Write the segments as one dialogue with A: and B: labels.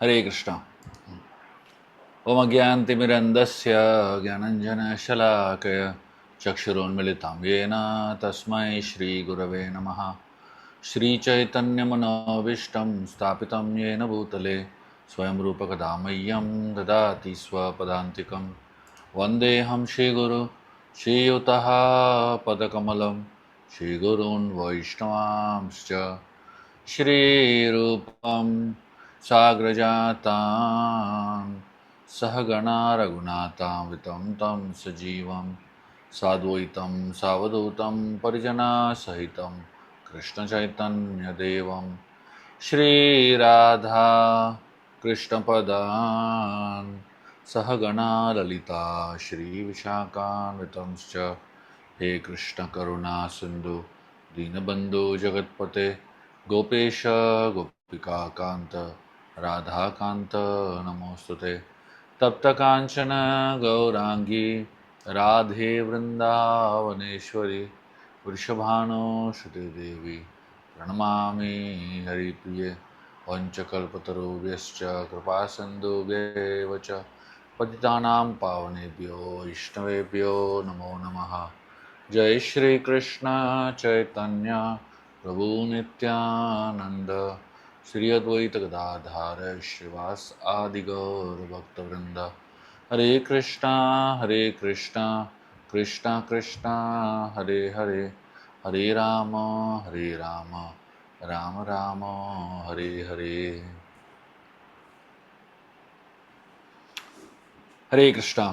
A: हरे कृष्णा। ओम अज्ञानतिमिरन्धस्य ज्ञानञ्जनशलाकया चक्षुरुन्मिलितं येन तस्मै श्रीगुरवे नमः। श्रीचैतन्यमनोभीष्टं स्थापितं येन भूतले स्वयं रूपकदा मह्यं ददाति स्वपदान्तिकं। वन्देऽहं श्रीगुरु श्रीयुतः पदकमलं श्रीगुरून् वैष्णवांश्च श्रीरूपं साग्रजातां सहगणा रघुनाथान्वितं तं सजीवं साद्वैतं सावधूतं परिजनसहितं कृष्णचैतन्यदेवं श्रीराधा कृष्णपदान् सहगणा ललिता श्रीविशाखान्वितंश्च। हे कृष्णकरुणा सिन्धु दीनबन्धु जगत्पते गोपेश गोपिकान्त राधाकान्त नमोस्तुते। तप्तकाञ्चन गौराङ्गी राधे वृन्दावनेश्वरी वृषभानुसुते देवी प्रणमामि हरिप्रिये। वञ्चकल्पतरुभ्यश्च कृपासिन्धुभ्येव च पतितानां पावनेभ्यो वैष्णवेभ्यो नमो नमः। जय श्री कृष्ण चैतन्य प्रभु नित्यानंद श्री अद्वैत गदाधर श्रीवास आदि गौर भक्तवृंद। हरे कृष्णा कृष्णा कृष्णा हरे हरे, हरे राम राम राम हरे हरे। हरे कृष्णा।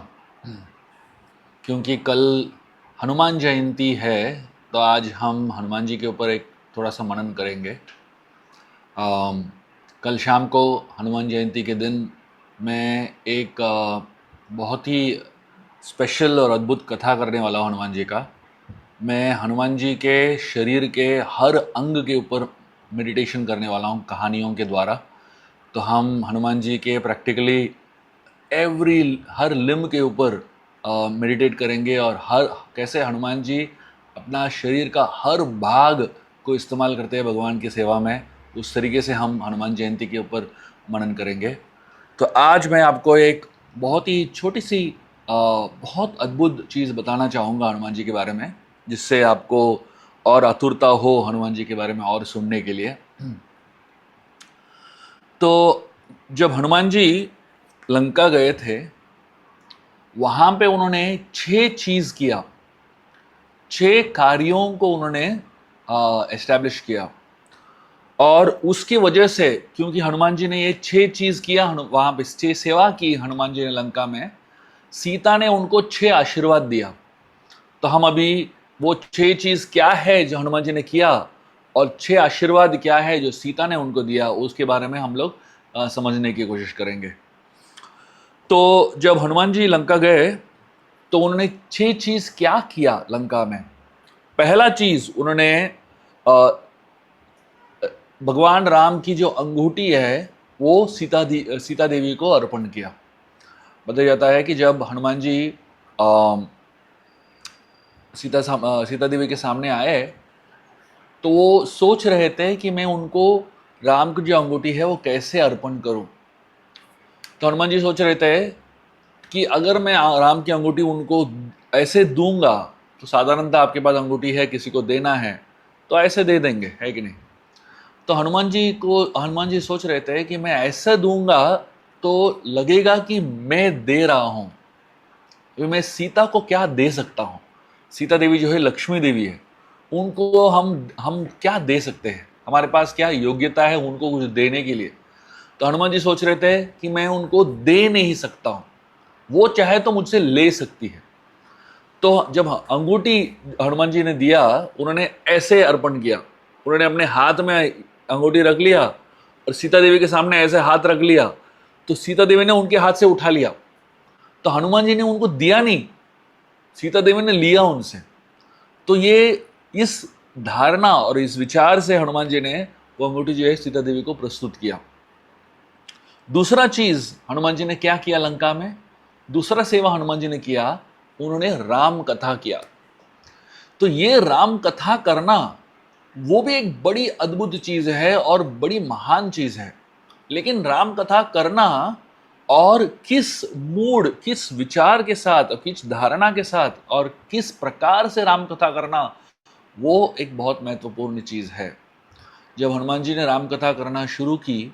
A: क्योंकि कल हनुमान जयंती है तो आज हम हनुमान जी के ऊपर एक थोड़ा सा मनन करेंगे। कल शाम को हनुमान जयंती के दिन मैं एक बहुत ही स्पेशल और अद्भुत कथा करने वाला हूँ हनुमान जी का। मैं हनुमान जी के शरीर के हर अंग के ऊपर मेडिटेशन करने वाला हूँ कहानियों के द्वारा। तो हम हनुमान जी के प्रैक्टिकली हर लिम्ब के ऊपर मेडिटेट करेंगे और हर कैसे हनुमान जी अपना शरीर का हर भाग को इस्तेमाल करते हैं भगवान की सेवा में, उस तरीके से हम हनुमान जयंती के ऊपर मनन करेंगे। तो आज मैं आपको एक बहुत ही छोटी सी बहुत अद्भुत चीज़ बताना चाहूँगा हनुमान जी के बारे में, जिससे आपको और आतुरता हो हनुमान जी के बारे में और सुनने के लिए। तो जब हनुमान जी लंका गए थे वहाँ पे उन्होंने 6 चीज़ किया, 6 कार्यों को उन्होंने एस्टैब्लिश किया। और उसकी वजह से, क्योंकि हनुमान जी ने ये 6 चीज़ किया, वहाँ पे 6 सेवा की हनुमान जी ने लंका में, सीता ने उनको 6 आशीर्वाद दिया। तो हम अभी वो 6 चीज़ क्या है जो हनुमान जी ने किया और 6 आशीर्वाद क्या है जो सीता ने उनको दिया, उसके बारे में हम लोग समझने की कोशिश करेंगे। तो जब हनुमान जी लंका गए तो उन्होंने 6 चीज़ क्या किया लंका में। पहला चीज़ उन्होंने भगवान राम की जो अंगूठी है वो सीता देवी को अर्पण किया। बताया जाता है कि जब हनुमान जी सीता देवी के सामने आए तो वो सोच रहे थे कि मैं उनको राम की जो अंगूठी है वो कैसे अर्पण करूं। तो हनुमान जी सोच रहे थे कि अगर मैं राम की अंगूठी उनको ऐसे दूंगा तो साधारणतः आपके पास अंगूठी है, किसी को देना है तो ऐसे दे देंगे, है कि नहीं। तो हनुमान जी सोच रहे थे कि मैं ऐसा दूंगा तो लगेगा कि मैं दे रहा हूं। मैं सीता को क्या दे सकता हूं। सीता देवी जो है लक्ष्मी देवी है, उनको हम क्या दे सकते हैं, हमारे पास क्या योग्यता है उनको कुछ देने के लिए। तो हनुमान जी सोच रहे थे कि मैं उनको दे नहीं सकता हूं, वो चाहे तो मुझसे ले सकती है। तो जब अंगूठी हनुमान जी ने दिया, उन्होंने ऐसे अर्पण किया, उन्होंने अपने हाथ में अंगूठी रख लिया और सीता देवी के सामने ऐसे हाथ रख लिया, तो सीता देवी ने उनके हाथ से उठा लिया। तो हनुमान जी ने उनको दिया नहीं, सीता देवी ने लिया उनसे। तो ये इस धारणा और इस विचार से हनुमान जी ने वो अंगूठी जो है सीता देवी को प्रस्तुत किया। दूसरा चीज हनुमान जी ने क्या किया लंका में, दूसरा सेवा हनुमान जी ने किया, उन्होंने राम कथा किया। तो ये राम कथा करना वो भी एक बड़ी अद्भुत चीज है और बड़ी महान चीज है। लेकिन राम कथा करना और किस मूड, किस विचार के साथ, किस धारणा के साथ और किस प्रकार से राम कथा करना, वो एक बहुत महत्वपूर्ण चीज है। जब हनुमान जी ने राम कथा करना शुरू की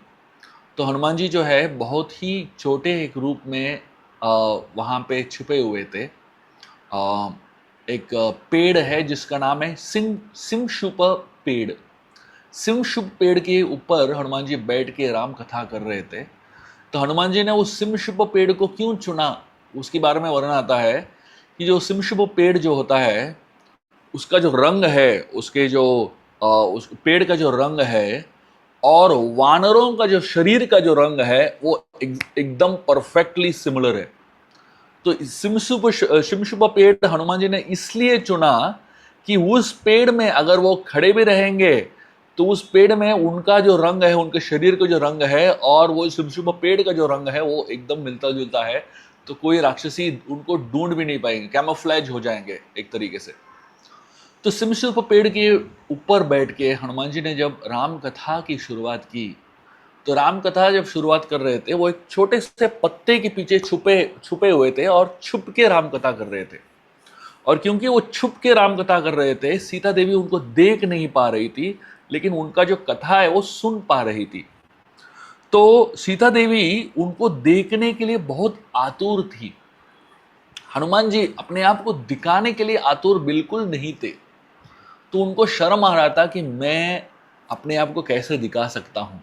A: तो हनुमान जी जो है बहुत ही छोटे एक रूप में वहाँ पे छुपे हुए थे। एक पेड़ है जिसका नाम है सिंहशुप पेड़। सिंहशुप पेड़ के ऊपर हनुमान जी बैठ के राम कथा कर रहे थे। तो हनुमान जी ने उस सिंहशुप पेड़ को क्यों चुना, उसके बारे में वर्णन आता है कि जो सिंहशुप पेड़ जो होता है उसका जो रंग है, उसके जो उस पेड़ का जो रंग है और वानरों का जो शरीर का जो रंग है वो एकदम परफेक्टली सिमिलर है। तो शिमशुप पेड़ हनुमान जी ने इसलिए चुना कि उस पेड़ में अगर वो खड़े भी रहेंगे तो उस पेड़ में उनका जो रंग है, उनके शरीर का जो रंग है और वो शिमशुप पेड़ का जो रंग है वो एकदम मिलता जुलता है। तो कोई राक्षसी उनको ढूंढ भी नहीं पाएंगे, कैमोफ्लेज हो जाएंगे एक तरीके से। तो सिमशुप पेड़ के ऊपर बैठ के हनुमान जी ने जब राम कथा की शुरुआत की, तो राम कथा जब शुरुआत कर रहे थे वो एक छोटे से पत्ते के पीछे छुपे छुपे हुए थे और छुप के राम कथा कर रहे थे। और क्योंकि वो छुप के राम कथा कर रहे थे, सीता देवी उनको देख नहीं पा रही थी, लेकिन उनका जो कथा है वो सुन पा रही थी। तो सीता देवी उनको देखने के लिए बहुत आतुर थी। हनुमान जी अपने आप को दिखाने के लिए आतुर बिल्कुल नहीं थे। तो उनको शर्म आ रहा था कि मैं अपने आप को कैसे दिखा सकता हूँ,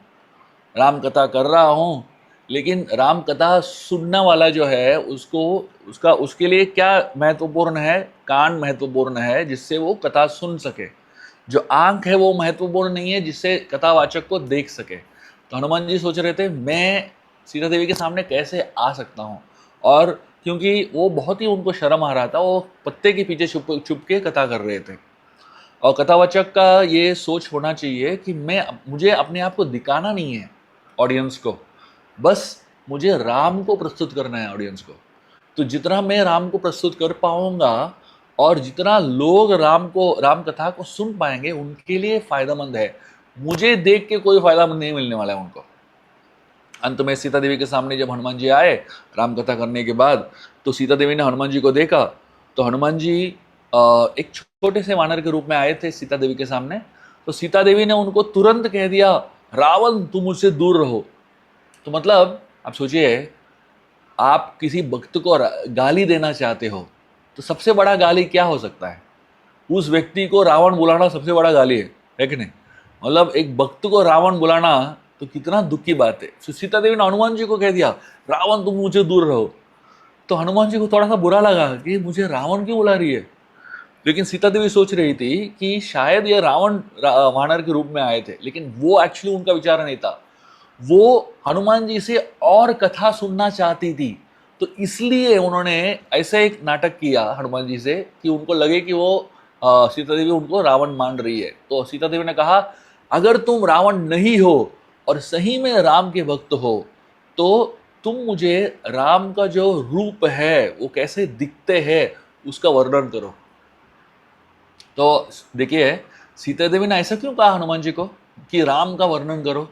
A: राम कथा कर रहा हूँ लेकिन राम कथा सुनने वाला जो है उसको उसका उसके लिए क्या महत्वपूर्ण है, कान महत्वपूर्ण है जिससे वो कथा सुन सके। जो आंख है वो महत्वपूर्ण नहीं है जिससे कथावाचक को देख सके। तो हनुमान जी सोच रहे थे मैं सीता देवी के सामने कैसे आ सकता हूँ। और क्योंकि वो बहुत ही उनको शर्म आ रहा था, वो पत्ते के पीछे छुप छुप के कथा कर रहे थे। और कथावाचक का ये सोच होना चाहिए कि मुझे अपने आप को दिखाना नहीं है ऑडियंस को, बस मुझे राम को प्रस्तुत करना है ऑडियंस को। तो जितना मैं राम को प्रस्तुत कर पाऊंगा और जितना लोग राम कथा को सुन पाएंगे उनके लिए फायदेमंद है। मुझे देख के कोई फायदा नहीं मिलने वाला है उनको। अंत में सीता देवी के सामने जब हनुमान जी आए राम कथा करने के बाद, तो सीता देवी ने हनुमान जी को देखा। तो हनुमान जी एक छोटे से वानर के रूप में आए थे सीता देवी के सामने। तो सीता देवी ने उनको तुरंत कह दिया, रावण तुम मुझसे दूर रहो। तो मतलब आप सोचिए, आप किसी भक्त को गाली देना चाहते हो तो सबसे बड़ा गाली क्या हो सकता है? उस व्यक्ति को रावण बुलाना सबसे बड़ा गाली है कि नहीं? मतलब एक भक्त को रावण बुलाना तो कितना दुख की बात है। तो सीता देवी ने हनुमान जी को कह दिया, रावण तुम मुझे दूर रहो। तो हनुमान जी को थोड़ा सा बुरा लगा कि मुझे रावण क्यों बुला रही है। लेकिन सीता देवी सोच रही थी कि शायद ये वानर के रूप में आए थे, लेकिन वो एक्चुअली उनका विचार नहीं था। वो हनुमान जी से और कथा सुनना चाहती थी। तो इसलिए उन्होंने ऐसा एक नाटक किया हनुमान जी से कि उनको लगे कि वो सीता देवी उनको रावण मान रही है। तो सीता देवी ने कहा, अगर तुम रावण नहीं हो और सही में राम के भक्त हो तो तुम मुझे राम का जो रूप है वो कैसे दिखते हैं उसका वर्णन करो। तो देखिए, सीता देवी ने ऐसा क्यों कहा हनुमान जी को कि राम का वर्णन करो?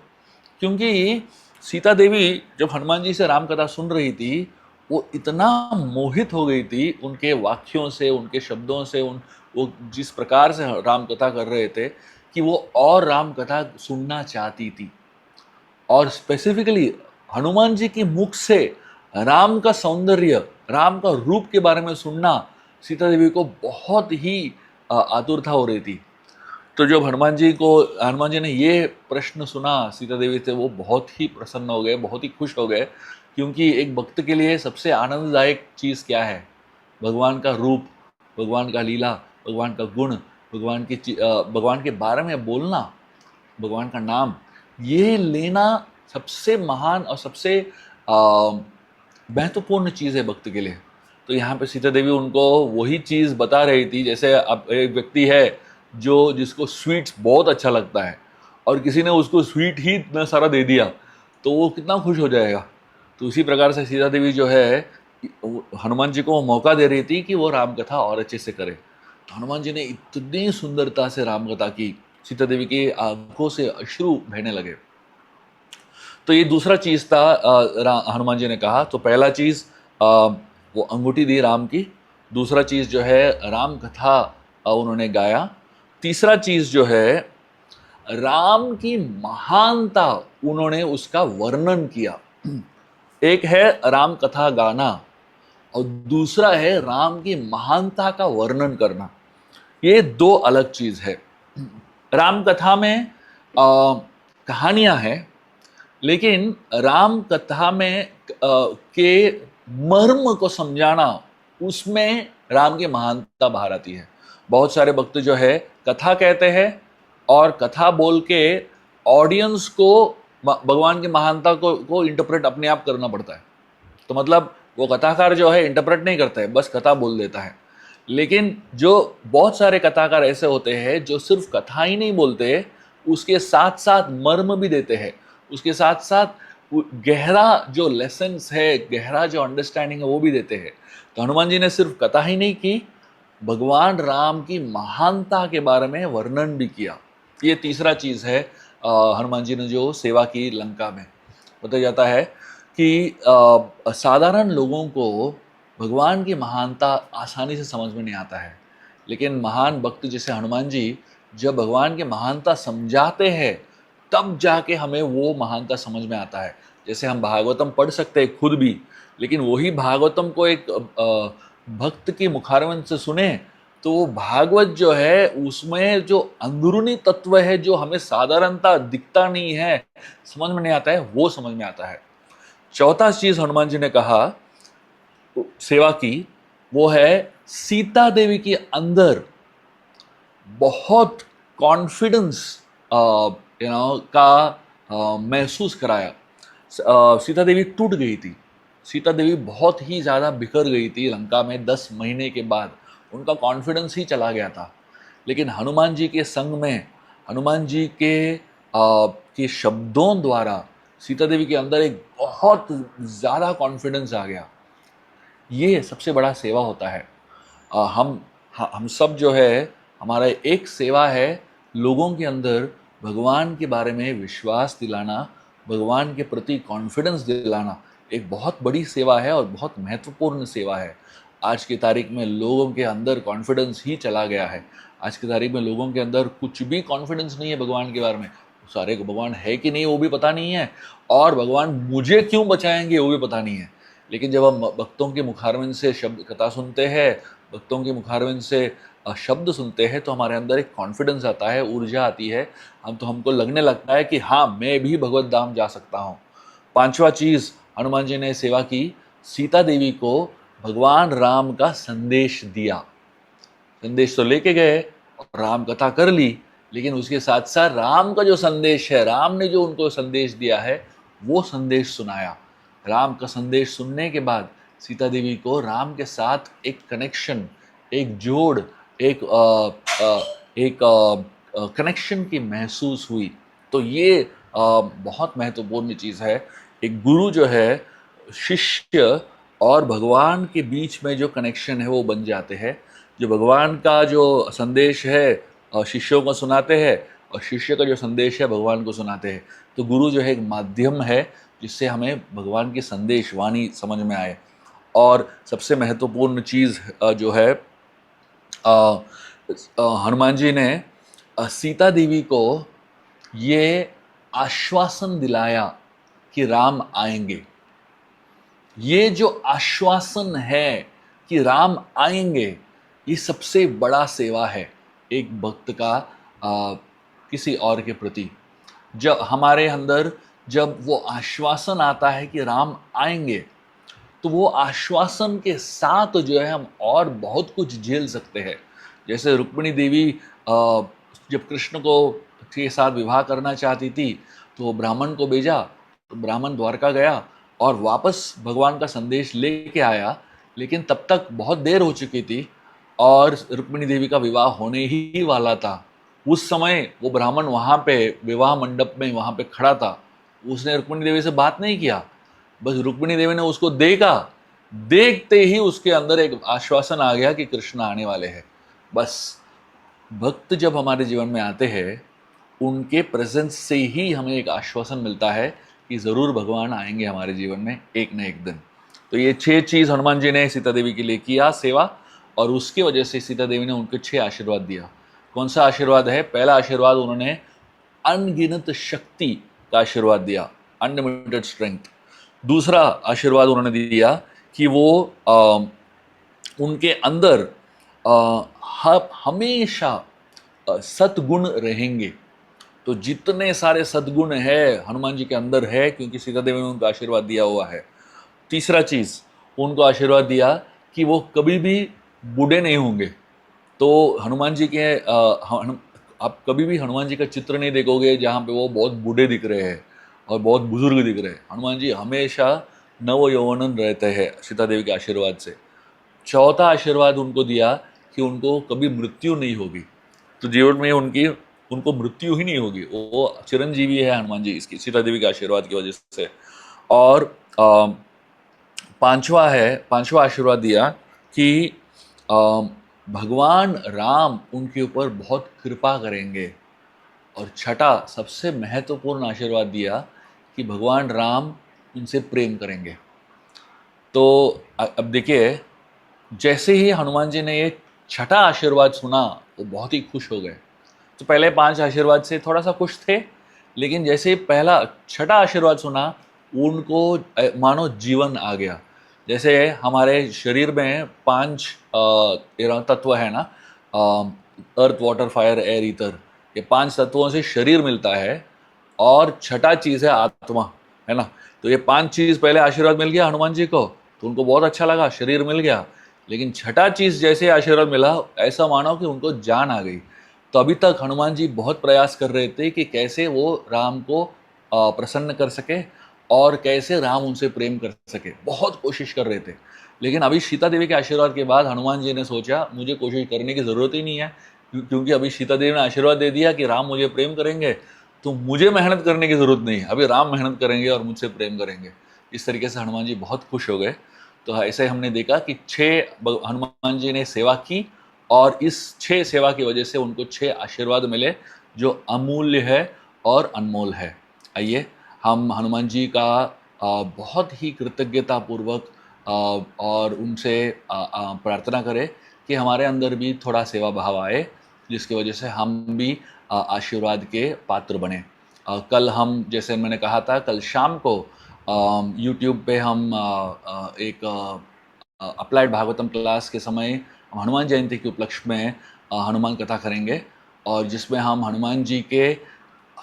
A: क्योंकि सीता देवी जब हनुमान जी से राम कथा सुन रही थी वो इतना मोहित हो गई थी उनके वाक्यों से, उनके शब्दों से, वो जिस प्रकार से राम कथा कर रहे थे कि वो और राम कथा सुनना चाहती थी। और स्पेसिफिकली हनुमान जी के मुख से राम का सौंदर्य, राम का रूप के बारे में सुनना सीता देवी को बहुत ही आतुरता हो रही थी। तो जब हनुमान जी ने ये प्रश्न सुना सीता देवी से, वो बहुत ही प्रसन्न हो गए, बहुत ही खुश हो गए। क्योंकि एक भक्त के लिए सबसे आनंददायक चीज़ क्या है? भगवान का रूप, भगवान का लीला, भगवान का गुण, भगवान के बारे में बोलना, भगवान का नाम, ये लेना सबसे महान और सबसे महत्वपूर्ण चीज़ है भक्त के लिए। तो यहाँ पे सीता देवी उनको वही चीज़ बता रही थी। जैसे अब एक व्यक्ति है जिसको स्वीट्स बहुत अच्छा लगता है और किसी ने उसको स्वीट ही इतना सारा दे दिया तो वो कितना खुश हो जाएगा। तो उसी प्रकार से सीता देवी जो है हनुमान जी को मौका दे रही थी कि वो राम कथा और अच्छे से करे। तो हनुमान जी ने इतनी सुंदरता से राम कथा की, सीता देवी की आंखों से अश्रु बहने लगे। तो ये दूसरा चीज था हनुमान जी ने कहा। तो पहला चीज वो अंगूठी दी राम की, दूसरा चीज जो है राम कथा उन्होंने गाया, तीसरा चीज जो है राम की महानता उन्होंने उसका वर्णन किया। एक है राम कथा गाना और दूसरा है राम की महानता का वर्णन करना। ये दो अलग चीज है। राम कथा में कहानियां हैं, लेकिन राम कथा में के मर्म को समझाना, उसमें राम की महानता बाहर आती है। बहुत सारे भक्त जो है कथा कहते हैं और कथा बोल के ऑडियंस को भगवान की महानता को इंटरप्रेट अपने आप करना पड़ता है। तो मतलब वो कथाकार जो है इंटरप्रेट नहीं करता है, बस कथा बोल देता है। लेकिन जो बहुत सारे कथाकार ऐसे होते हैं जो सिर्फ कथा ही नहीं बोलते, उसके साथ साथ मर्म भी देते हैं, उसके साथ साथ गहरा जो लेसन्स है, गहरा जो अंडरस्टैंडिंग है वो भी देते हैं। तो हनुमान जी ने सिर्फ कथा ही नहीं की, भगवान राम की महानता के बारे में वर्णन भी किया। ये तीसरा चीज है हनुमान जी ने जो सेवा की लंका में। बताया जाता है कि साधारण लोगों को भगवान की महानता आसानी से समझ में नहीं आता है, लेकिन महान भक्त जैसे हनुमान जी जब भगवान की महानता समझाते हैं तब जाके हमें वो महानता समझ में आता है। जैसे हम भागवतम पढ़ सकते हैं खुद भी, लेकिन वही भागवतम को एक भक्त की मुखारविंद से सुने तो वो भागवत जो है उसमें जो अंदरूनी तत्व है जो हमें साधारणता दिखता नहीं है, समझ में नहीं आता है, वो समझ में आता है। चौथा चीज हनुमान जी ने कहा सेवा की, वो है सीता देवी के अंदर बहुत कॉन्फिडेंस का महसूस कराया। सीता देवी टूट गई थी, सीता देवी बहुत ही ज़्यादा बिखर गई थी लंका में। 10 महीने के बाद उनका कॉन्फिडेंस ही चला गया था। लेकिन हनुमान जी के संग में, हनुमान जी के शब्दों द्वारा सीता देवी के अंदर एक बहुत ज़्यादा कॉन्फिडेंस आ गया। ये सबसे बड़ा सेवा होता है। हम सब जो है, हमारा एक सेवा है लोगों के अंदर भगवान के बारे में विश्वास दिलाना, भगवान के प्रति कॉन्फिडेंस दिलाना। एक बहुत बड़ी सेवा है और बहुत महत्वपूर्ण सेवा है। आज की तारीख में लोगों के अंदर कॉन्फिडेंस ही चला गया है। आज की तारीख में लोगों के अंदर कुछ भी कॉन्फिडेंस नहीं है भगवान के बारे में। सारे को भगवान है कि नहीं वो भी पता नहीं है, और भगवान मुझे क्यों बचाएंगे वो भी पता नहीं है। लेकिन जब हम भक्तों के मुखारविंद से शब्द कथा सुनते हैं, भक्तों के मुखारविंद से शब्द सुनते हैं, तो हमारे अंदर एक कॉन्फिडेंस आता है, ऊर्जा आती है। हमको लगने लगता है कि हाँ, मैं भी भगवत धाम जा सकता हूँ। पांचवा चीज हनुमान जी ने सेवा की, सीता देवी को भगवान राम का संदेश दिया। संदेश तो लेके गए और राम कथा कर ली, लेकिन उसके साथ साथ राम का जो संदेश है, राम ने जो उनको संदेश दिया है, वो संदेश सुनाया। राम का संदेश सुनने के बाद सीता देवी को राम के साथ एक कनेक्शन, एक जोड़, एक कनेक्शन की महसूस हुई। तो ये बहुत महत्वपूर्ण चीज़ है। एक गुरु जो है, शिष्य और भगवान के बीच में जो कनेक्शन है वो बन जाते हैं। जो भगवान का जो संदेश है शिष्यों को सुनाते हैं, और शिष्य का जो संदेश है भगवान को सुनाते हैं। तो गुरु जो है एक माध्यम है जिससे हमें भगवान की संदेश वाणी समझ में आए। और सबसे महत्वपूर्ण चीज़ जो है, हनुमान जी ने सीता देवी को ये आश्वासन दिलाया कि राम आएंगे। ये जो आश्वासन है कि राम आएंगे, ये सबसे बड़ा सेवा है एक भक्त का किसी और के प्रति। जब हमारे अंदर जब वो आश्वासन आता है कि राम आएंगे, तो वो आश्वासन के साथ जो है हम और बहुत कुछ झेल सकते हैं। जैसे रुक्मिणी देवी जब कृष्ण को के साथ विवाह करना चाहती थी, तो ब्राह्मण को भेजा, तो ब्राह्मण द्वारका गया और वापस भगवान का संदेश लेके आया, लेकिन तब तक बहुत देर हो चुकी थी और रुक्मिणी देवी का विवाह होने ही वाला था। उस समय वो ब्राह्मण वहाँ पे विवाह मंडप में वहाँ पे खड़ा था। उसने रुक्मिणी देवी से बात नहीं किया, बस रुक्मिणी देवी ने उसको देखा, देखते ही उसके अंदर एक आश्वासन आ गया कि कृष्ण आने वाले हैं। बस भक्त जब हमारे जीवन में आते हैं, उनके प्रेजेंस से ही हमें एक आश्वासन मिलता है कि ज़रूर भगवान आएंगे हमारे जीवन में एक न एक दिन। तो ये 6 चीज़ हनुमान जी ने सीता देवी के लिए किया सेवा, और उसकी वजह से सीता देवी ने उनको 6 आशीर्वाद दिया। कौन सा आशीर्वाद है? पहला आशीर्वाद, उन्होंने अनगिनत शक्ति का आशीर्वाद दिया, अनलिमिटेड स्ट्रेंथ। दूसरा आशीर्वाद उन्होंने दिया कि वो उनके अंदर हमेशा सद्गुण रहेंगे। तो जितने सारे सद्गुण है हनुमान जी के अंदर है, क्योंकि सीता देवी ने उनको आशीर्वाद दिया हुआ है। तीसरा चीज उनको आशीर्वाद दिया कि वो कभी भी बूढ़े नहीं होंगे। तो हनुमान जी के आप कभी भी हनुमान जी का चित्र नहीं देखोगे जहाँ पे वो बहुत बूढ़े दिख रहे हैं और बहुत बुजुर्ग दिख रहे हैं। हनुमान जी हमेशा नव यौवन रहते हैं सीता देवी के आशीर्वाद से। चौथा आशीर्वाद उनको दिया कि उनको कभी मृत्यु नहीं होगी। तो जीवन में उनको मृत्यु ही नहीं होगी, वो चिरंजीवी है हनुमान जी इसकी सीता देवी के आशीर्वाद की वजह से। और पांचवा आशीर्वाद दिया कि भगवान राम उनके ऊपर बहुत कृपा करेंगे। और छठा सबसे महत्वपूर्ण आशीर्वाद दिया कि भगवान राम उनसे प्रेम करेंगे। तो अब देखिए, जैसे ही हनुमान जी ने ये छठा आशीर्वाद सुना वो बहुत ही खुश हो गए। तो पहले 5 आशीर्वाद से थोड़ा सा खुश थे, लेकिन जैसे ही पहला छठा आशीर्वाद सुना उनको मानो जीवन आ गया। जैसे हमारे शरीर में 5 तत्व है ना, earth water fire air ether, ये 5 तत्वों से शरीर मिलता है, और छठा चीज़ है आत्मा, है ना। तो ये 5 चीज़ पहले आशीर्वाद मिल गया हनुमान जी को, तो उनको बहुत अच्छा लगा, शरीर मिल गया। लेकिन छठा चीज़ जैसे आशीर्वाद मिला, ऐसा मानो कि उनको जान आ गई। तो अभी तक हनुमान जी बहुत प्रयास कर रहे थे कि कैसे वो राम को प्रसन्न कर सके और कैसे राम उनसे प्रेम कर सके, बहुत कोशिश कर रहे थे। लेकिन अभी सीता देवी के आशीर्वाद के बाद हनुमान जी ने सोचा मुझे कोशिश करने की ज़रूरत ही नहीं है, क्योंकि अभी सीता देवी ने आशीर्वाद दे दिया कि राम मुझे प्रेम करेंगे, तो मुझे मेहनत करने की ज़रूरत नहीं है, अभी राम मेहनत करेंगे और मुझसे प्रेम करेंगे। इस तरीके से हनुमान जी बहुत खुश हो गए। तो ऐसे हमने देखा कि 6 हनुमान जी ने सेवा की, और इस 6 सेवा की वजह से उनको 6 आशीर्वाद मिले जो अमूल्य है और अनमोल है। आइए हम हनुमान जी का बहुत ही कृतज्ञतापूर्वक और उनसे प्रार्थना करें कि हमारे अंदर भी थोड़ा सेवा भाव आए, जिसकी वजह से हम भी आशीर्वाद के पात्र बने। कल हम, जैसे मैंने कहा था, कल शाम को यूट्यूब पे हम एक अप्लाइड भागवतम क्लास के समय हनुमान जयंती के उपलक्ष्य में हनुमान कथा करेंगे, और जिसमें हम हनुमान जी के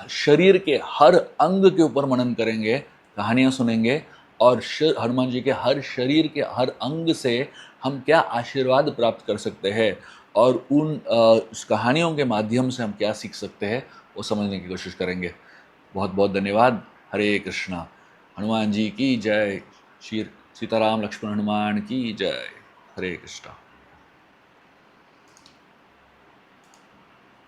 A: शरीर के हर अंग के ऊपर मनन करेंगे, कहानियाँ सुनेंगे, और हनुमान जी के हर शरीर के हर अंग से हम क्या आशीर्वाद प्राप्त कर सकते हैं, और उन कहानियों के माध्यम से हम क्या सीख सकते हैं वो समझने की कोशिश करेंगे। बहुत बहुत धन्यवाद। हरे कृष्णा। हनुमान जी की जय। श्री सीताराम लक्ष्मण हनुमान की जय। हरे कृष्णा।